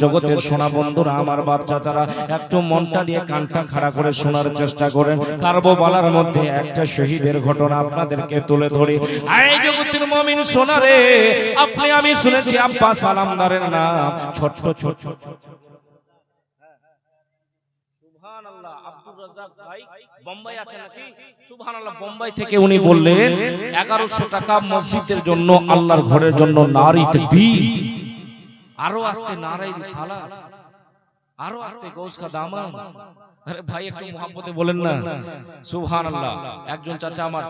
জগতের সোনা বন্ধুরা, আমার বাপ চাচারা, একটু মনটা দিয়ে কানটা খাড়া করে শোনার চেষ্টা করেন। কারবালার মধ্যে একটা শহীদের ঘটনা আপনাদেরকে তুলে ধরি। এই জগতের মুমিন সোনারে, আপনি আমি শুনেছি আব্বাস সালামদারের নাম। ছোট্ট ছোট বোম্বাই থেকে উনি বললেন 1100 টাকা মসজিদের জন্য, আল্লাহর ঘরের জন্য নারী তাকবীর, আরো আসতে নারায়ে রিসালাত, আরো আসতে গৌস কা দামান। আরে ভাই একটু মোহাম্মতে বলেন না সুবহানাল্লাহ। একজন চাচা আমার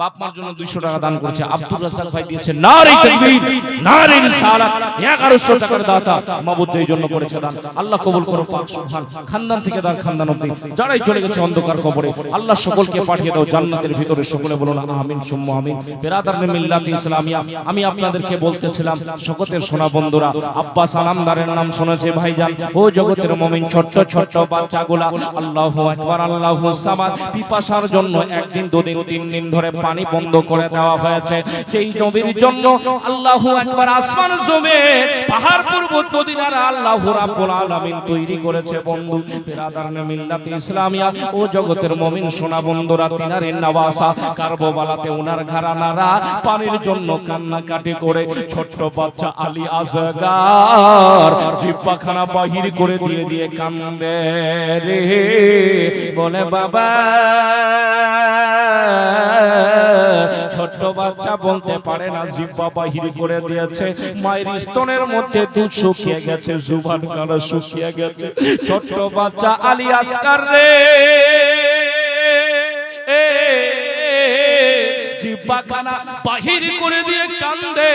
বাপ মার জন্য 200 টাকা দান করেছে, আব্দুর রাজ্জাক ভাই দিয়েছে নারী তাকবীর, নারী রিসালাত, 1100 টাকার দাতা মাবুদ যেই জন্য করেছে দান, আল্লাহ কবুল করো পাক সুবহান। খানদান থেকে দান খানদান অবধি যারাই চলে গেছে অন্ধকার কবরে, আল্লাহ সকলকে পাঠিয়ে দাও জান্নাতের ভিতরে, সকলে বলুন আমিন সুম্মা আমিন। বেরাদারনে মিল্লাত ইসলামিয়া, আমি আপনাদেরকে বলতেছিলাম জগতের সোনা বন্ধুরা, আব্বাস সালামদারের নাম শুনেছে ভাইজান। ও জগতের মুমিন, ছোট ছোট বাচ্চাগুলা আল্লাহু আকবার আল্লাহু সামাদ, পিপাসার জন্য একদিন দুদিন তিন দিন ধরে পানি বন্ধ করে দেওয়া হয়েছে। যেই নবীর জন্য আল্লাহু আকবার আসমান জমিন পাহাড় পর্বত নদী নালা আল্লাহু রাব্বুল আলামিন তৈরি করেছে। বন্ধু বেরাদারনে মিল্লাত ইসলামিয়া, ও জগতের মুমিন সোনা বন্ধুরা, তিনারের নওয়াসা কারবালাতে উনার ঘরানারা পানির জন্য কান্নাকাটি করে, ছোট্ট বাচ্চা আলী আসগার জিহ্বাখানা বাহির করে দিয়ে কান্দে রে, বলে বাবা। ছোট্ট বাচ্চা বলতে পারে না, জিহ্বা বাহির করে দিয়েছে, মায়ের স্তনের মধ্যে দুধ শুকিয়ে গেছে, জুবান কালো শুকিয়ে গেছে। ছোট্ট বাচ্চা আলী আসগার রে জিহ্বাখানা বাহির করে দিয়ে কান্দে,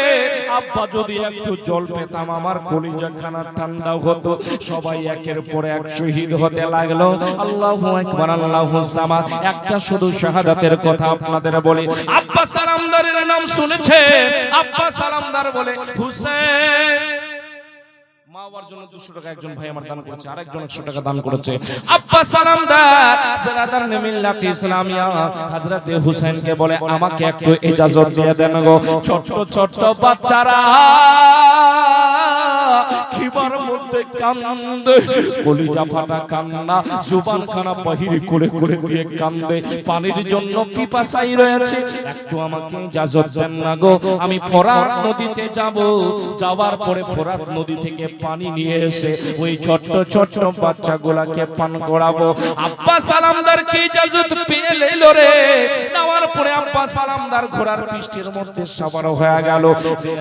আব্বা যদি একটু জল পেতাম আমার কলিজাখানা ঠান্ডা হতো। সবাই একের পর এক শহীদ হতে লাগলো। আল্লাহু আকবার আল্লাহু সামাদ। একটা শুধু শাহাদাতের কথা আপনাদের বলি, আব্বাস সালামদারের নাম শুনেছে? আব্বাস সালামদার বলে হুসেন মা বাবার জন্য 200 টাকা একজন ভাই আমার দান করেছে, আরেকজন 100 টাকা দান করেছে। আব্বাস সালামদার বেরাদারনে মিল্লাত ইসলামিয়া হযরতে হুসাইনকে বলে আমাকে একটু ইজাজত দিয়ে দেন গো। ছোট ছোট বাচ্চারা খিবার মধ্যে কান্দে, কলিজা ফাটা কান্না, জুবানখানা বাহির করে করে দিয়ে কান্দে, পানির জন্য পিপাসাই রয়েছে। একটু আমাকে ইজাজত দেন না গো, আমি ফোরাত নদীতে যাব, যাওয়ার পরে ফোরাত নদী থেকে পানি নিয়ে এসে ওই ছোট্ট ছোট্ট বাচ্চাগুলোকে পান করাবো। আব্বাস সালামদার কি ইজাজত পেয়ে নিল রে। নেওয়ার পরে আব্বাস সালামদার ঘোড়ার পৃষ্ঠের মধ্যে সবার হয়ে গেল,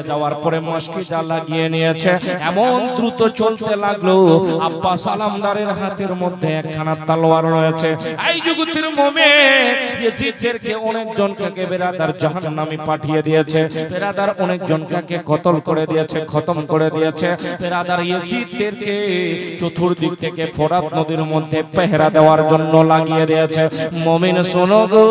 যাওয়ার পরে মশকি যা লাগিয়ে নিয়েছে, এমন দ্রুত চলতে লাগলো। আব্বাস সালামদারের হাতের মধ্যে একখানা তলোয়ার রয়েছে। এই জগতের মুমিন, ইয়াজিদদেরকে অনেক জনকে বেরাদার জাহান্নামে পাঠিয়ে দিয়েছে, বেরাদার অনেক জনকে কতল করে দিয়েছে, খতম করে দিয়েছে। বেরাদার ইয়াজিদদেরকে চতুর্দিক থেকে ফোরাত নদীর মধ্যে পেহরা দেওয়ার জন্য লাগিয়ে দিয়েছে। মুমিন শোনো গো,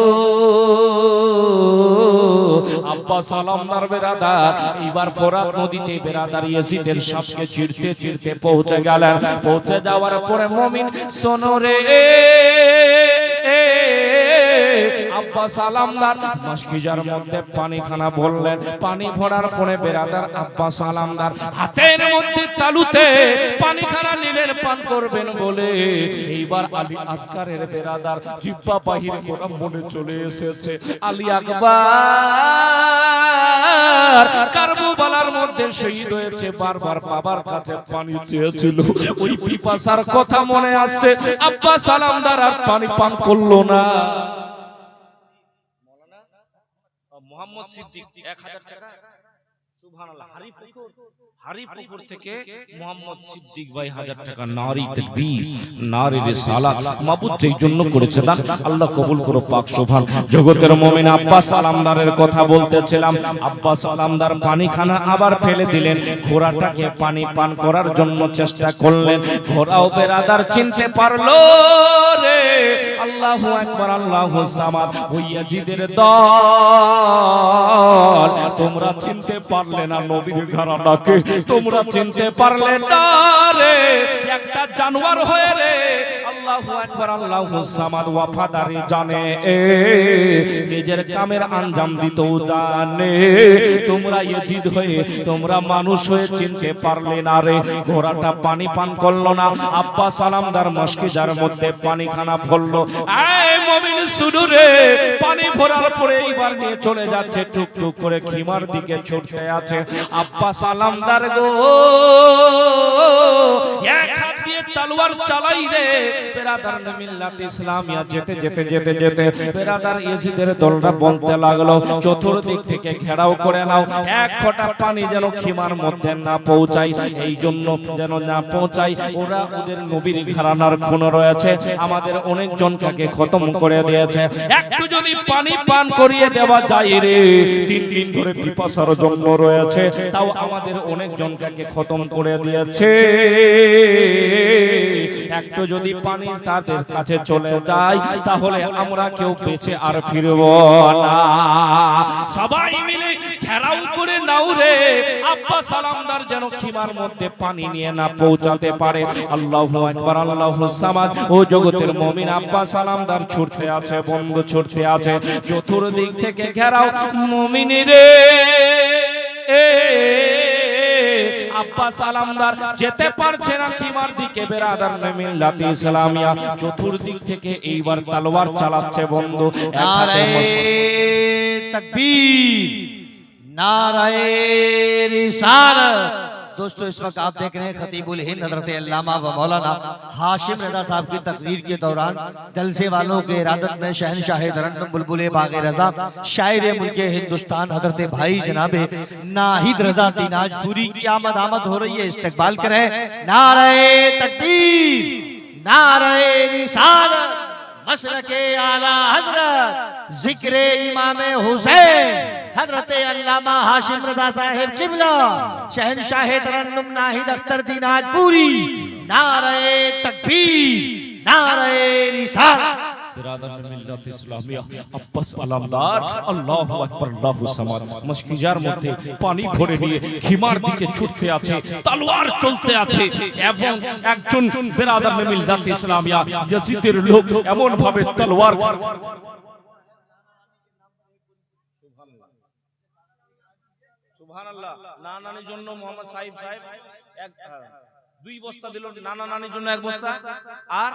আব্বাস সালামদার বেরাদার এবার ফোরাত নদীতে বেরাদার ইয়াজিদের সাপকে চিরতে চিরতে পৌঁছে গেলেন। পৌঁছে যাওয়ার পরে মুমিন শোনো রে, আব্বাস সালামদার মশকিজার মধ্যে পানিখানা ভরলেন। পানি ভরার পরে বেরাদার আব্বাস সালামদার হাতের মধ্যে তালুতে পানিখানা নিলেন পান করবেন বলে। এইবার আলী আসগারের বেরাদার জিহ্বা বাহির করা মনে চলে এসেছে। আলী আকবার কারবালার মধ্যে শহীদ হয়েছে, বারবার বাবার কাছে পানি চেয়েছিল, ওই পিপাসার কথা মনে আসছে। আব্বাস সালামদার আর পানি পান করলো না। মোহাম্মদ সিদ্দিক 1000 টাকা, সুবহানাল্লাহ, হারিপুকুর থেকে মোহাম্মদ সিদ্দিক ভাই 1000 টাকা, নারী তাকবীর, নারী রিসালাত, মাবুদ যেই জন্য করেছে দান, আল্লাহ কবুল করো পাক সুবহান। জগতের মুমিন, আব্বাস সালামদারের কথা বলতেছিলাম। আব্বাস সালামদার পানিখানা আবার ফেলে দিলেন, ঘোড়াটাকে পানি পান করার জন্য চেষ্টা করলেন। ঘোড়াও বেরাদার চিনতে পারলো রে, আল্লাহু আকবার আল্লাহু সামাদ, ওই ইয়াজিদের দল। তোমরা চিনতে পারলে না নবীর ঘরানাকে, তোমরা চিনতে পারলে না রে। একটা জানোয়ার হয়ে রে আল্লাহ আল্লাহু আকবার আল্লাহু সামাদ ওয়াফাদারি জানে নিজের কামের আঞ্জাম দিতেও জানে তোমরা ইয়াজিদ হয়ে তোমরা মানুষ হয়ে চিনতে পারলে না রে ঘোড়াটা পানি পান করলো না আব্বাস সালামদার মশকিজার মধ্যে পানি খানা ভরলো এই মুমিন শুনো রে পানি ভরার পরে এইবার নিয়ে চলে যাচ্ছে টুক টুক করে খিমার দিকে ছুটতে আছে আব্বাস সালামদার গো এক হাত দিয়ে তলোয়ার চালাই রে বেরাদার মিল্লাত ইসলামিয়া যেতে যেতে যেতে যেতে বেরাদার ইয়াজিদের দলরা বলতে লাগলো চতুর্দিক থেকে ঘেরাও করে নাও এক ফোঁটা পানি যেন খিমার মধ্যে না পৌঁছায় এই জন্য যেন না পৌঁছায় ওরা ওদের নবীর ঘরানার খুন রয়েছে আমাদের অনেক জনকে খতম করে দিয়েছে একটু যদি পানি পান করিয়ে দেওয়া যায় রে তিন দিন ধরে পিপাসার জন্য রয়েছে তাও আমাদের অনেক জনকে খতম করে দিয়েছে একটু যদি পানি তাদের কাছে চলে যায় তাহলে আমরা কেউ বেঁচে আর ফিরব না সবাই মিলে ঘেরাও করে নাও রে আব্বাস সালামদার যেন খিমার মধ্যে পানি নিয়ে না পৌঁছাতে পারে আল্লাহু আকবার আল্লাহু সামাদ ও জগতের মুমিন আব্বাস সালামদার ছুটতে আছে বন্ধু ছুটতে আছে চতুর্দিক থেকে ঘেরাও মুমিন রে আব্বাস সালামদার যেতে পারছে না খিমার দিকে বেরাদার মিল্লাত ইসলামিয়া চতুর্দিক থেকে এইবার তলোয়ার চালাচ্ছে বন্ধু নারায়ে তাকবীর नाराए रिसालत। दोस्तों इस वक्त आप देख रहे हैं खतीबुल हिंद हज़रत अल्लामा व मौलाना हाशिम रज़ा साहब की तकरीर के दौरान जलसे वालों के इरादत में शहनशाह तरन्नुम बुलबुले बाग़े रज़ा शायर मुल्क हिंदुस्तान हज़रत भाई जनाबे नाहिद रज़ा दिनाजपुरी की आमद हो रही है। इस्तकबाल करें नाराए तकबीर नाराए रिसालत मसलके आला हज़रत जिक्र इमाम हुसैन हज़रत अल्लामा हाशिम रज़ा साहिब किबला शहनशाह तरन्नुम नाहिद अख्तर दिनाजपुरी नारे तकबीर नारे रिसालत। बिरादर मिल्लत इस्लामिया अब्बास सालामदार আল্লাহু আকবার আল্লাহু সামাদ মশকিজার মধ্যে পানি ভরে নিয়ে খিমার দিকে ছুটতে আছে তলোয়ার চলতে আছে এবং একজন বিরাদর মিল্লত ইসলামিয়া ইয়াজিদের লোক এমন ভাবে তলোয়ার সুবহানাল্লাহ নানানির জন্য মোহাম্মদ সাহেব এক দুই বস্তা দিল নানা নানির জন্য এক বস্তা আর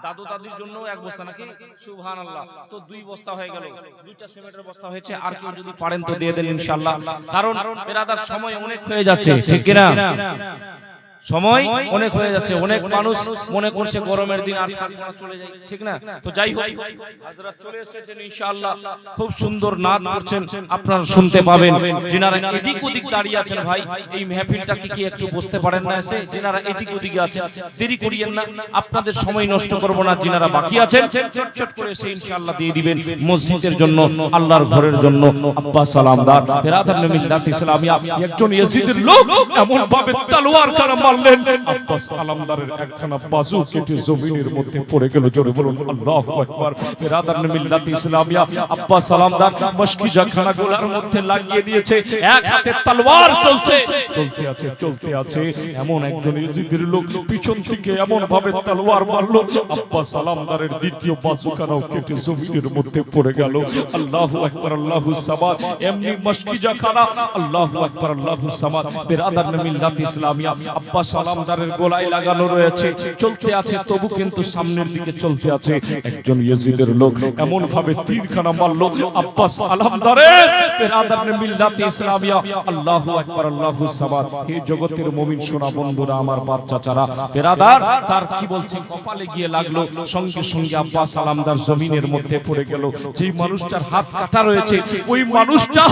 দাদু দাদির জন্য এক বস্তা নাকি সুবহানাল্লাহ তো দুই বস্তা হয়ে গেল দুইটা সিমেন্টের বস্তা হয়েছে আর কেউ যদি পারেন তো দিয়ে দেন ইনশাআল্লাহ কারণ বিরাদার সময় অনেক হয়ে যাচ্ছে ঠিক কি না সময় অনেক হয়ে যাচ্ছে অনেক মানুষ মনে করছে গরমের দিন আর থাকবে না চলে যায় ঠিক না তো যাই হোক হযরত চলে এসেছেন ইনশাআল্লাহ খুব সুন্দর নাত করছেন আপনারা শুনতে পাবেন যিনারা এদিক ওদিক দাঁড়িয়ে আছেন ভাই এই মাহফিলটাকে কি একটু বুঝতে পারেন না এসে যিনারা এদিক ওদিকে আছেন দেরি করিয়েন না আপনাদের সময় নষ্ট করব না যিনারা বাকি আছেন চটচট করে এসে ইনশাআল্লাহ দিয়ে দিবেন মসজিদের জন্য আল্লাহর ঘরের জন্য আব্বাস সালামদার বিরাদর মিল্লাত ইসলামিয়া একজন ইয়াজিদের লোক এমন ভাবে তলোয়ার দ্বারা মারলেন আব্বাস সালামদারের একখানা বাজু কেটে জমিনের মধ্যে পড়ে গেল জোরে বলুন আল্লাহু আকবার বিরাদর মিল্লাত ইসলামিয়া আব্বাস সালামদার মশকিজা খানা গোলার মধ্যে লাগিয়ে দিয়েছে এক হাতে তলোয়ার চলতে আছে এমন একজন ইয়াজিদের লোক পিছন থেকে এমন ভাবে তলোয়ার মারলো আব্বাস সালামদারের দ্বিতীয় বাজুখানাও কেটে জমিনের মধ্যে পড়ে গেল আল্লাহু আকবার আল্লাহু সামাদ এমনি মশকিজা খানা আল্লাহু আকবার আল্লাহু সামাদ বিরাদর মিল্লাত ইসলামিয়া আব্বাস সালামদারের গলায় লাগানো রয়েছে চলতে আছে তবু কিন্তু সামনের দিকে চলতে আছে একজন ইয়াজিদের লোক এমন ভাবে তীরখানা মারলো আব্বাস সালামদারের বিরাদর মিল্লাত ইসলামিয়া আল্লাহু আকবার আল্লাহু সামাদ হে জগতের মুমিন সোনা বন্ধুরা আমার বাচ্চাচারা বিরাদর তার কি বলছে কপালে গিয়ে লাগলো সঙ্গে সঙ্গে আব্বাস সালামদার জমিনের মধ্যে পড়ে গেল যেই মানুষটার হাত কাটা রয়েছে ওই মানুষটা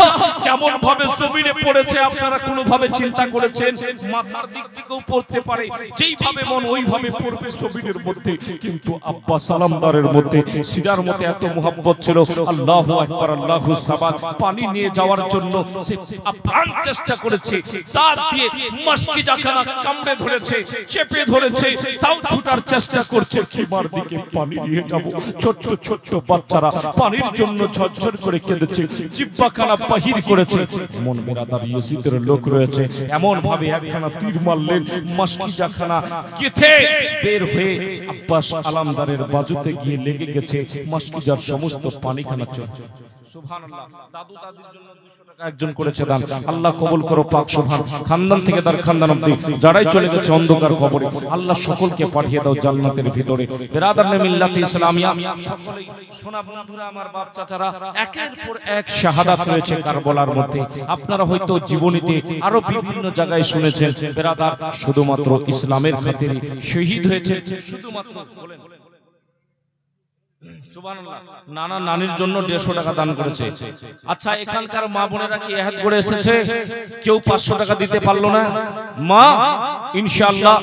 কেমন ভাবে জমিনে পড়েছে আপনারা কোনো ভাবে চিন্তা করেছেন মাথার দিক থেকেও পড়তে পারে যেইভাবে মন ওইভাবে পড়বে জমিনের মধ্যে কিন্তু আব্বাস সালামদারের মধ্যে সিরার মধ্যে এত মোহাব্বত ছিল আল্লাহু আকবার আল্লাহু সামাদ পানি নিয়ে যাওয়ার জন্য সে আপ্রাণ চেষ্টা করেছে দাঁত দিয়ে মশকিজাখানা কামড়ে ধরেছে চেপে ধরেছে তাও ছুটার চেষ্টা করছে খিমার দিকে পানি নিয়ে যাব ছোট ছোট বাচ্চারা পানির জন্য ঝরঝর করে কেঁদেছে জিহ্বাখানা বাহির করেছে মন বিরাদর ইয়াজিদের লোক রয়েছে এমন ভাবে একখানা তীর মারলেন মশকিজাখানা গেথে বের হয়ে আব্বাস আলামদারের বাজুতে গিয়ে লেগে গেছে মশকিজার সমস্ত পানিখানা চলছে। সুবহানাল্লাহ। দাদু দাদির জন্য 200 টাকা একজন করেছে দান। আল্লাহ কবুল করো পাক সুবহান। খানদান থেকে তার খানদান অবধি যারাই চলে গেছে অন্ধকার কবরে, আল্লাহ সকলকে পাঠিয়ে দাও জান্নাতের ভিতরে। বিরাদারনে মিল্লাতে ইসলামিয়া, সকলেই সোনা বন্ধুরা, আমার বাপ চাচারা, একের পর এক শাহাদাত রয়েছে কারবালার মধ্যে। আপনারা হয়তো জীবনীতে আরো বিভিন্ন জায়গায় শুনেছেন বিরাদার শুধুমাত্র ইসলামের খাতিরে শহীদ হয়েছে, শুধুমাত্র বলেন সুবহানাল্লাহ। নানা নানির জন্য 150 টাকা দান করেছে। আচ্ছা, এখানকার মা বোনেরা কি ইহাদ করে এসেছে? কেউ 500 টাকা দিতে পারলো না? মা ইনশাআল্লাহ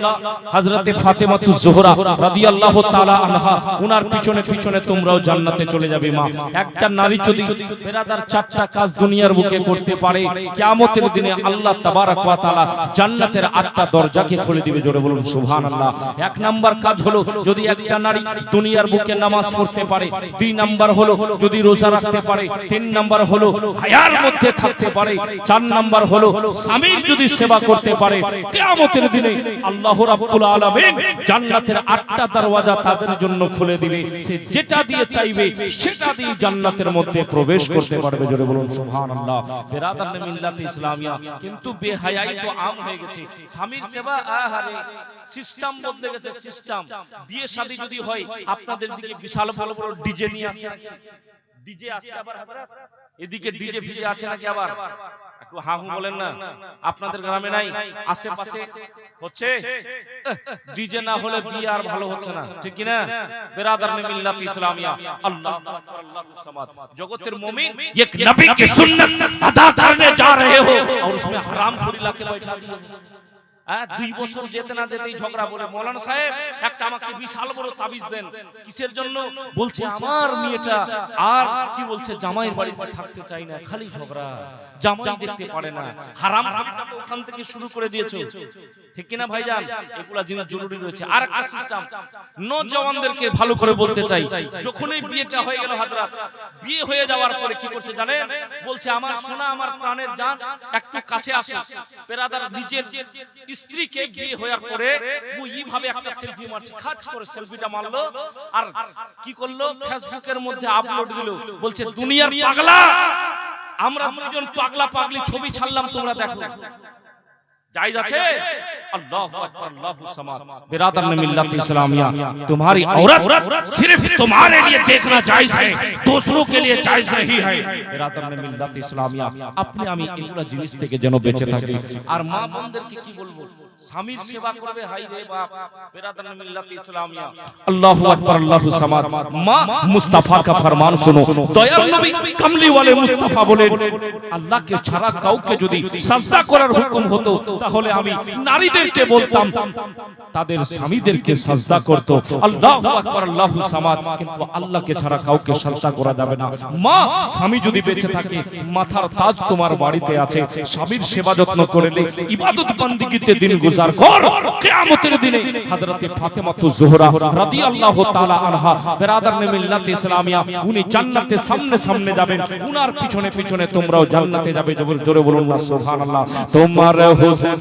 হযরতে ফাতেমাতুজ জোহরা রাদিয়াল্লাহু তাআলা আনহা, উনার পিছনে পিছনে তোমরাও জান্নাতে চলে যাবে। মা, একটা নারী যদি বেরাদার 4টা কাজ দুনিয়ার বুকে করতে পারে, কিয়ামতের দিনে আল্লাহ তাবারক ওয়া তাআলা জান্নাতের 8টা দরজাকে খুলে দিবে। জোরে বলুন সুবহানাল্লাহ। 1 নাম্বার কাজ হলো, যদি একটা নারী দুনিয়ার বুকে নামাজ পড়তে পারে, 2 নাম্বার হলো যদি রোজা রাখতে পারে, 3 নাম্বার হলো হায়ার মধ্যে থাকতে পারে, 4 নাম্বার হলো স্বামীর যদি সেবা করতে পারে, কিয়ামতের দিনে আল্লাহ রাব্বুল আলামিন জান্নাতের 8টা দরওয়াজা তাদের জন্য খুলে দিবে। সে যেটা দিয়ে চাইবে সেটা দিয়ে জান্নাতের মধ্যে প্রবেশ করতে পারবে। জোরে বলুন সুবহানাল্লাহ। বিরাদারনে মিল্লাতে ইসলামিয়া, কিন্তু বেহায়াই তো আম হয়ে গেছে। স্বামীর সেবা, আহারে সিস্টেম বদলে গেছে। সিস্টেম, বিয়ে শাদী যদি হয় আপনাদের দিকে বিশাল বড় বড় ডিজে নিয়ে আসে। ডিজে আসে আবার হযরত, এদিকে ডিজে ফিজে আছে নাকি? আবার একটু হাহু বলেন না। আপনাদের গ্রামে নাই? আশেপাশে হচ্ছে। ডিজে না হলে বিয়ে আর ভালো হচ্ছে না, ঠিক কি না? বিরাদারনে মিল্লাত ইসলামিয়া, আল্লাহু আকবার, আল্লাহু সামাদ। জগতের মুমিন এক নবী की सुन्नत अदा करने जा रहे हो और उसमें हरामखोरी लाके बैठा दिए। 2 বছর যেতে না যেতেই ঝগড়া বলে, মৌলানা সাহেব একটা আমাকে বিশাল বড় তাবিজ দেন। কিসের জন্য? বলছে আমার মেয়েটা আর কি বলছে জামাইয়ের বাড়িতে থাকতে চাই না, খালি ঝগড়া, জামাই দেখতে পারে না। হারাম তো ওখান থেকে শুরু করে দিয়েছো, ঠিক কি না ভাইজান? এগুলা জিনিস জরুরি রয়েছে। আর একটা সিস্টেম, নওজওয়ানদেরকে ভালো করে বলতে চাই, যখনই বিয়েটা হয়ে গেল হযরত, বিয়ে হয়ে যাওয়ার পরে কি করছে জানেন? বলছে আমার সোনা, আমার প্রাণের জান, একটু কাছে আসো। বেরাদার নিজের স্ত্রীকে বিয়ে হওয়ার পরে ও এইভাবে একটা সেলফি মারছে, খাচ করে সেলফিটা মারলো আর কি করলো, ফেসবুকের মধ্যে আপলোড দিল। বলছে দুনিয়ার পাগলা, আমরা দুজন পাগলা পাগলি ছবি ছাড়লাম, তোমরা দেখো। जायज আছে? अल्लाहु अकबर, अल्लाहु समाद। बिरादरने मिल्लत इस्लामिया, तुम्हारी औरत सिर्फ तुम्हारे लिए देखना जायज है, दूसरों के लिए जायज नहीं है। बिरादरने मिल्लत इस्लामिया, আপনি আমি এগুলা জিনিস থেকে যেন বেঁচে থাকি। আর মা বোনদেরকে কি বলবো? স্বামীর সেবা করবে, হাই রে বাপ। बिरादरने मिल्लत इस्लामिया, अल्लाहु अकबर, अल्लाहु समाद। মা মুস্তাফা का फरमान सुनो। দয়াল নবী কামলি ওয়ালে মুস্তাফা বলেন, আল্লাহকে ছাড়া কাউকে যদি সাজদা করার হুকুম হতো, তাহলে আমি নারীদেরকে বলতাম তাদের স্বামীদেরকে সাজদা করত। আল্লাহু আকবার, আল্লাহু সামাদ। কিন্তু আল্লাহকে ছাড়া কাউকে সাজদা করা যাবে না। মা, স্বামী যদি বেঁচে থাকে, মাথার তাজ তোমার বাড়িতে আছে, স্বামীর সেবা যত্ন করলে, ইবাদত বন্দেগীতে দিন গুজার কর, কিয়ামতের দিনে হযরতে ফাতেমাতুজ জোহরা রাদিয়াল্লাহু তাআলা আনহা, বিরাদরনে মিল্লাত ইসলামিয়া, উনি জান্নাতে সামনে সামনে যাবেন, উনার পিছনে পিছনে তোমরাও জান্নাতে যাবে। জোরে বলুন না সুবহানাল্লাহ। তোমার হোসেন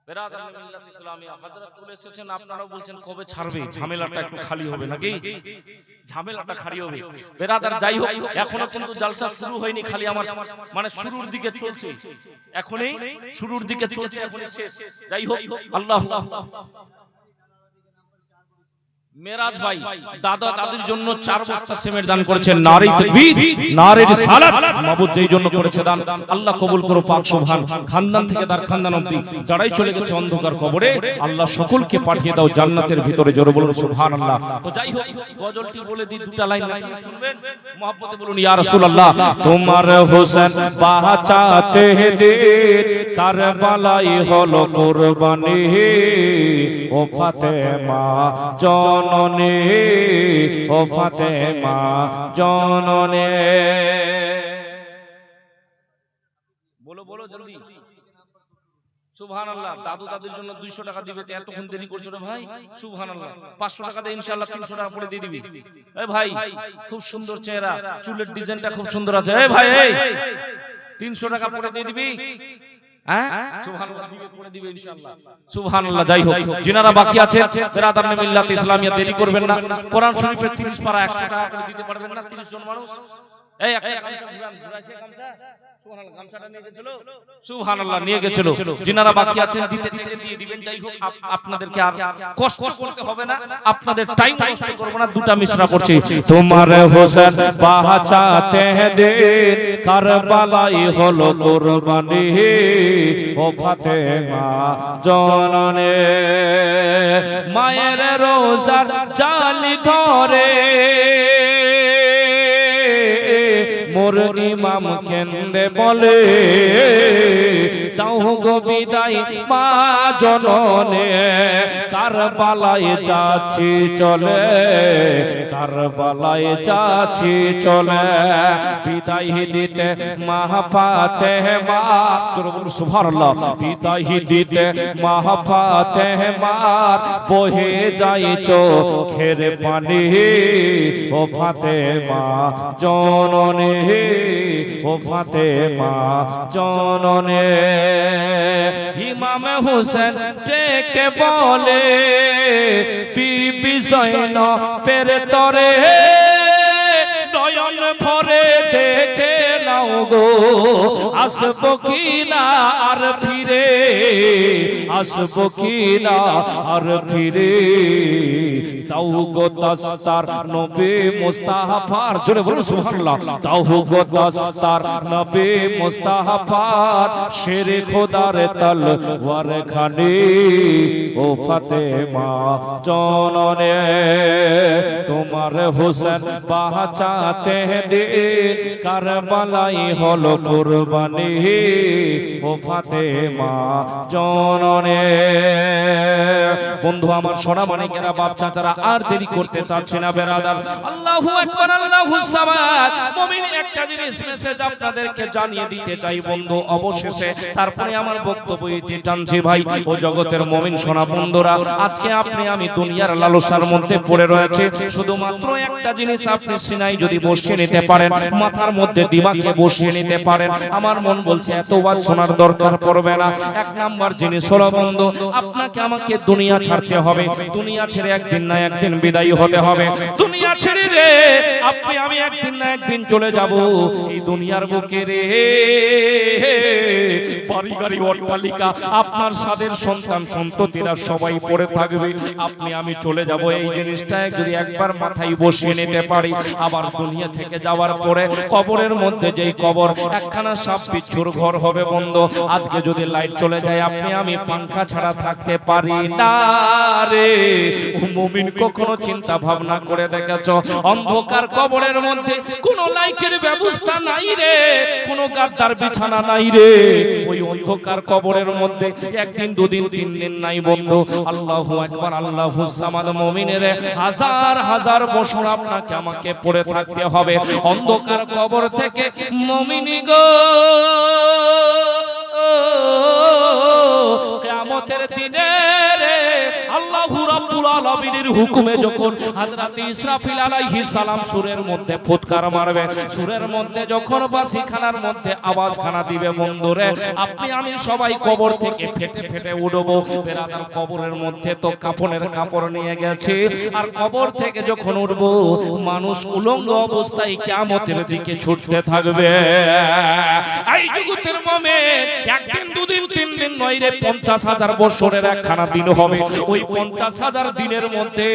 বিরাদরনে মিল্লাত ইসলামিয়া, হযরত চলে এসেছেন, আপনারাও বলছেন কবে ছাড়বে, ঝামেলাটা একটু খালি হবে নাকি? ঝামেলাটা খালি হবে। বিরাদার যাই হোক, এখনো কিন্তু জালসা শুরু হয়নি, খালি আমার মানে শুরুর দিকে চলছে, এখনই শুরুর দিকে চলছে, এখনই শেষ। যাই হোক, আল্লাহ। মেরাজ ভাই দাদা দাদির জন্য 4 বস্তা সিমেন্ট দান করেছেন। নারে তাকবীর, নারে রিসালাত। মাবুদ যেই জন্য করেছে দান, আল্লাহ কবুল করো পাক সুবহান। খানদান থেকে দার খানদান অবধি যারাই চলে গেছে অন্ধকার কবরে, আল্লাহ সকলকে পাঠিয়ে দাও জান্নাতের ভিতরে। জোরে বলুন সুবহানাল্লাহ। তো যাই হোক, গজলটি বলে দি, 2টা লাইন নাকি শুনবেন, মহব্বতে বলুন ইয়া রাসূলুল্লাহ। তোমার হোসেন বাঁচাতে দে, কারবালাই হলো কুরবানি, ও ফাতেমা জননী, ও ফাতেমা জননী। বলো বলো জলদি সুবহানাল্লাহ। দাদু দাদির জন্য 200 টাকা দিবে, এতক্ষণ দেরি করছো রে ভাই? সুবহানাল্লাহ। 500 টাকা দিয়ে ইনশাআল্লাহ 300 টাকা পরে দিয়ে দিবি। এই ভাই খুব সুন্দর চেহারা, চুলের ডিজাইনটা খুব সুন্দর আছে। এই ভাই, এই 300 টাকা পরে দিয়ে দিবি। হ্যাঁ সুবহানাল্লাহ দিবে করে দিবে ইনশাআল্লাহ সুবহানাল্লাহ। যাই হোক যিনারা বাকি আছেন বেরাদার মিল্লাত ইসলামিয়া দেরি করবেন না। কোরআন শরীফের 30 পারা 100 টাকা করে দিতে পারবেন না 30 জন মানুষ? এই একটা গামছা ঘুরাইছে গামছা সুবহানাল্লাহ গামছাটা নিয়ে গেছিল সুবহানাল্লাহ নিয়ে গেছিল। যিনারা বাকি আছেন দিতে চাইলে দিয়ে দিবেন। যাই হোক আপনাদেরকে আর কষ্ট করতে হবে না, আপনাদের টাইম নষ্ট করব না। দুটা মিসরা পড়ছি। তোমার হোসেন বাঁচাতে দিন কারবালাই হলো কুরবানি ও ফাতেমা জননে মায়ের রোজার জালি ধরে মোর ইমাম কেন্দে বলে দাও গো বিদায় মা জননে কারবালায় যাচ্ছি চলে কারবালায় যাচ্ছি চলে বিদায় দিতে মা ফাতেমা সুবহানাল্লাহ বিদায় দিতে মা ফাতেমা বহে যায় চোখের পানি ও ফাতেমা জননে ও ফাতেমা জননে ইমাম হোসেন ডেকে বলে বিবি জয়নবের তরে নয়ন ভরে দেখে নাও গো আসবো কিনা আর ফিরে আসবো কিনা আর ফিরে তাও গো দস্তার নবী মুস্তাফার জোরে বলুন সুবহানাল্লাহ তাও গো দস্তার নবী মুস্তাফার শেরে খোদার তলওয়ার খানি ও ফাতেমা জননে তোমার হোসেন বাঁচাতে দিন কারবালাই হলো কুরবানি ও ফাতেমা জননে। বন্ধু আমার সোনা মানিকেরা বাপ চাচারা আর দেরি করতে চাচ্ছে না বেরাদার আল্লাহু আকবার আল্লাহুস সামাদ। মুমিন একটা জিনিস মেসেজ আপনাদেরকে জানিয়ে দিতে চাই বন্ধু অবশেষে, তারপরে আমার বক্তব্য দিতে টানছি ভাই ও জগতের মুমিন সোনা বন্ধুরা। আজকে আপনি আমি দুনিয়ার লালসার মধ্যে পড়ে রয়েছে, শুধুমাত্র একটা জিনিস আপনি সিনাই যদি বসিয়ে নিতে পারেন, মাথার মধ্যে দিমাগে বসিয়ে নিতে পারেন, আমার মন বলছে এতবার শোনার দরকার পড়বে না। এক নাম্বার জিনিস হলো বন্ধু আপনাকে আমাকে দুনিয়া ছাড়তে হবে। দুনিয়া ছেড়ে একদিন না একদিন বিদায় হতে হবে। দুনিয়া ছেড়ে রে আপনি আমি একদিন না একদিন চলে যাব এই দুনিয়ার বুকে রে। বাড়ি গাড়ি অট্টালিকা আপনার সাদের সন্তান সন্ততিরা সবাই পড়ে থাকবে, আপনি আমি চলে যাব এই জিনিসটা যদি একবার মাথায় বসিয়ে নিতে পারি। আবার দুনিয়া থেকে যাওয়ার পরে কবরের মধ্যে যেই কবর একখানা সাপ বিচ্ছুর ঘর হবে বন্ধু। আজকে যদি লাইট চলে যায় আপনি আমি পাঙ্খা ছাড়া থাকতে পারি না রে। ও মুমিন কখনো চিন্তা ভাবনা করে দেখেছো অন্ধকার কবরের মধ্যে কোনো লাইটের ব্যবস্থা নাই রে, কোনো গাদ্দার বিছানা নাই রে। ওই অন্ধকার কবরের মধ্যে একদিন দুদিন তিন দিন নাই বন্ধু। আল্লাহু আকবার আল্লাহুস সামাদ। মুমিনের হাজার হাজার বছর আপনাকে আমাকে পড়ে থাকতে হবে অন্ধকার কবর থেকে মুমিনি গো। কিয়ামতের দিনে রে আল্লাহু রাব্বুল আলামিনের হুকুমে যখন হযরত ইসরাফিল আলাইহিস সালাম সূরের মধ্যে ফুৎকার মারবে, সূরের মধ্যে যখন বাসিখানার মধ্যে আওয়াজখানা দিবে বন্ধুরে, আপনি আমি সবাই কবর থেকে ফেটে ফেটে উঠবো বেরাদার। কবরের মধ্যে তো কাফনের কাপড় নিয়ে গেছে, আর কবর থেকে যখন উঠবো মানুষ উলঙ্গ অবস্থায় কিয়ামতের দিকে ছুটতে থাকবে। এই জগতের মুমিন একদিন দুদিন তিন দিন নয় রে 50,000 বছরের একখানা দিন হবে। ওই 50,000 দিনের মধ্যে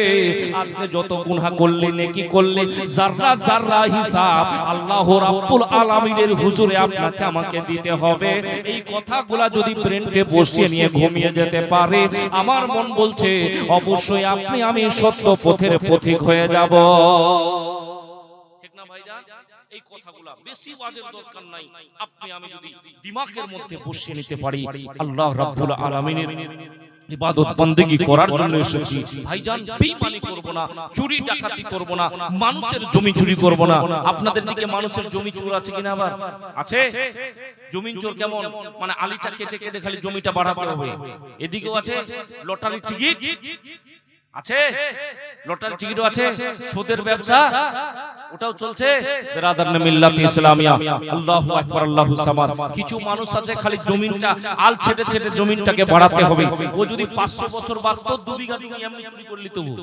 আজকে যত গুনাহ করলে নেকি করলে যারা যারা হিসাব আল্লাহ রাব্বুল আলামিনের হুজুরে আপনাকে আমাকে দিতে হবে। এই কথাগুলা যদি ব্রেনকে বসিয়ে নিয়ে ঘুমিয়ে যেতে পারে আমার মন বলছে অবশ্যই আপনি আমি সত্য পথের পথিক হয়ে যাব। ঠিক না ভাইজান? এই কথাগুলা বেশি ওয়াজের দরকার নাই, আপনি আমি যদি দিমাগের মধ্যে বসিয়ে নিতে পারি আল্লাহ রাব্বুল আলামিনের ইবাদত বندگی করার জন্য এসেছি ভাইজান। বেঈমানি করব না, চুরি ডাকাতি করব না, মানুষের জমি চুরি করব না। আপনাদের দিকে মানুষের জমি চুর আছে কিনা? আবার আছে জমিন চোর। কেমন মানে আলিটা কেটে কেটে খালি জমিটা বাড়াতে হবে। এদিকেও আছে লটারি টিকিট আছে লটারি টিকিট আছে, সুদের ব্যবসা ওটাও চলছে। বিরাদারান মিল্লাত ইসলামিয়া, আল্লাহু আকবার, আল্লাহু সামাদ। কিছু মানুষ আছে খালি জমিনটা আল ছেটে ছেটে জমিনটাকে বাড়াতে হবে। ও যদি 500 বছর বাঁচতো 2 বিঘা জমি এমনি চুরি করলি তবু।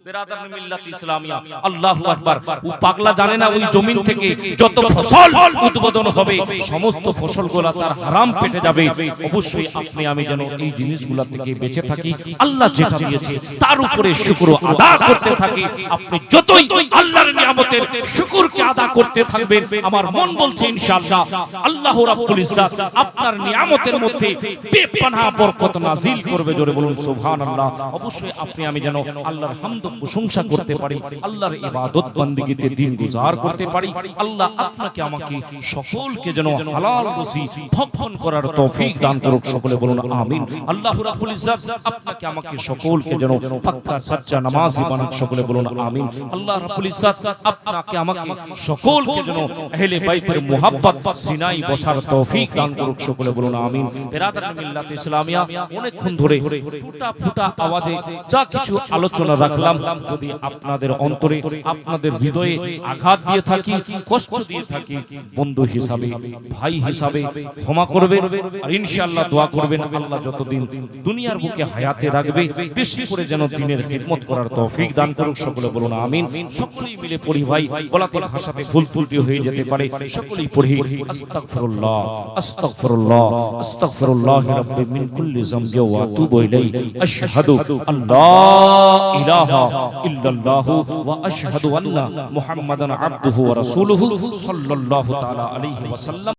বিরাদারান মিল্লাত ইসলামিয়া, আল্লাহু আকবার। ও পাগলা জানে না ওই জমিন থেকে যত ফসল উৎপাদন হবে সমস্ত ফসলগুলো তার হারাম পেটে যাবে। অবশ্যই আপনি আমি যেন এই জিনিসগুলো থেকে বেঁচে থাকি, আল্লাহ যেটা দিয়েছে তার উপরে শুকর আদা করতে থাকি। আপনি যতই আল্লাহর নিয়ামতের শুকরকে আদা করতে থাকবেন, আমার মন বলছে ইনশাআল্লাহ আল্লাহ রাব্বুল ইজ্জাত আপনার নিয়ামতের মধ্যে বেপনাহ বরকত নাজিল করবে। জোরে বলুন সুবহানাল্লাহ। অবশ্যই আপনি আমি যেন আল্লাহর হামদ প্রশংসা করতে পারি, আল্লাহর ইবাদত বন্দেগীতে দিন গুজার করতে পারি। আল্লাহ আপনাকে আমাকে সকলকে যেন হালাল রুজি ভক্ষণ করার তৌফিক দান করুক। সকলে বলুন আমিন। আল্লাহ রাব্বুল ইজ্জাত আপনাকে আমাকে সকলকে যেন পাক্কা সচ্চা নামাজি বানাক। সকলে বলুন আমিন। আল্লাহ রাব্বুল ইজ্জাত আপনাকে আমাকে সকলকে যেন আহলে বাইতের মুহাব্বত সিনাই বসার তৌফিক দান করুক। সকলে বলুন আমিন। বিরাদারান মিল্লাত ইসলামিয়া, অনেকক্ষণ ধরে ফুটা ফুটা আওয়াজে যা কিছু আলোচনা রাখলাম, যদি আপনাদের অন্তরে আপনাদের হৃদয়ে আঘাত দিয়ে থাকি, কষ্ট দিয়ে থাকি, বন্ধু হিসাবে ভাই হিসাবে ক্ষমা করবেন। আর ইনশাআল্লাহ দোয়া করবেন আল্লাহ যতদিন দুনিয়ার বুকে হায়াতে রাখবে বেশি করে যেন দ্বীনের খিদমত করার তৌফিক দান করুক। সকলে বলুন আমিন। সকলেই মিলে পড়ি ভাই, বলাতে ভাষাতে ভুল ত্রুটি হয়ে যেতে পারে, সকলেই পড়ি আস্তাগফিরুল্লাহ আস্তাগফিরুল্লাহ আস্তাগফিরুল্লাহ রাব্বি মিন কুল্লি যামবি ওয়া আতুবু ইলাইহি আশহাদু আল্লা ইলাহা ইল্লাল্লাহু ওয়া আশহাদু আন্না মুহাম্মাদান আবদুহু ওয়া রাসূলুহু সাল্লাল্লাহু তাআলা আলাইহি ওয়াসাল্লাম।